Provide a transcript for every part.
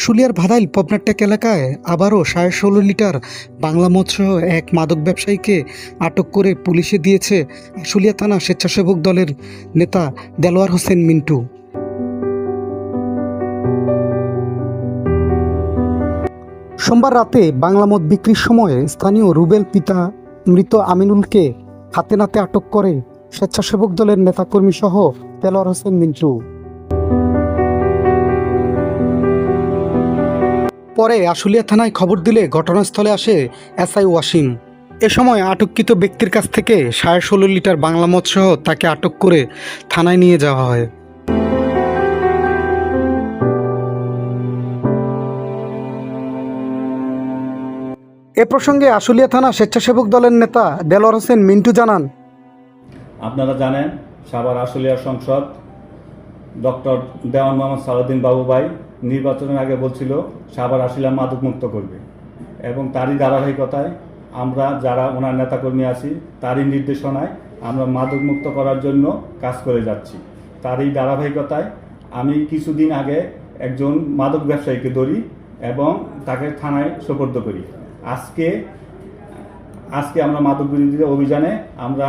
আশুলিয়ার ভাদাইল পবনাটেক এলাকায় আবারও 16.5 লিটার বাংলা মদসহ এক মাদক ব্যবসায়ীকে আটক করে পুলিশে দিয়েছে আশুলিয়া থানা স্বেচ্ছাসেবক দলের নেতা দেলোয়ার হোসেন মিন্টু। সোমবার রাতে বাংলা মদ বিক্রির সময় স্থানীয় রুবেল পিতা মৃত আমিনুলকে হাতে নাতে আটক করে স্বেচ্ছাসেবক দলের নেতাকর্মী সহ দেলোয়ার হোসেন মিন্টু। পরে আশুলিয়া থানায় খবর দিলে ঘটনাস্থলে আসে এসআই ওয়াসিম। এ সময় আটককৃত ব্যক্তির কাছ থেকে 16.5 লিটার বাংলা মদসহ তাকে আটক করে থানায় নিয়ে যাওয়া হয়। এ প্রসঙ্গে আশুলিয়া থানা স্বেচ্ছাসেবক দলের নেতা দেলোয়ার হোসেন মিন্টু জানান, আপনারা জানেন সাভার আশুলিয়ার সংসদ ডক্টর দেওয়ান মোহাম্মদ সালাউদ্দিন বাবু ভাই নির্বাচনের আগে বলছিল সাভার আশুলিয়া মাদক মুক্ত করবে, এবং তারই ধারাবাহিকতায় আমরা যারা ওনার নেতাকর্মী আছি তারই নির্দেশনায় আমরা মাদক মুক্ত করার জন্য কাজ করে যাচ্ছি। তারই ধারাবাহিকতায় আমি কিছুদিন আগে একজন মাদক ব্যবসায়ীকে ধরি এবং তাকে থানায় সোপর্দ করি। আজকে আমরা মাদক বিরোধী অভিযানে আমরা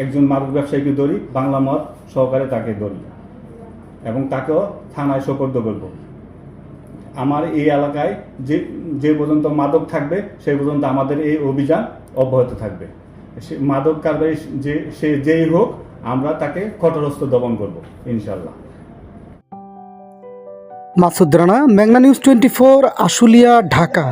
একজন মাদক ব্যবসায়ীকে ধরি, বাংলা মদ সহকারে তাকে ধরি এবং তাকেও থানায় সোপর্দ করব। আমার এই এলাকায় যে পর্যন্ত মাদক থাকবে সেই পর্যন্ত আমাদের এই অভিযান অব্যাহত থাকবে। মাদক কারবারি যেই হোক আমরা তাকে কঠোরস্থ দমন করব ইনশাল্লাহ। মাসুদ রানা, মেঘনা নিউজ 24, আশুলিয়া, ঢাকা।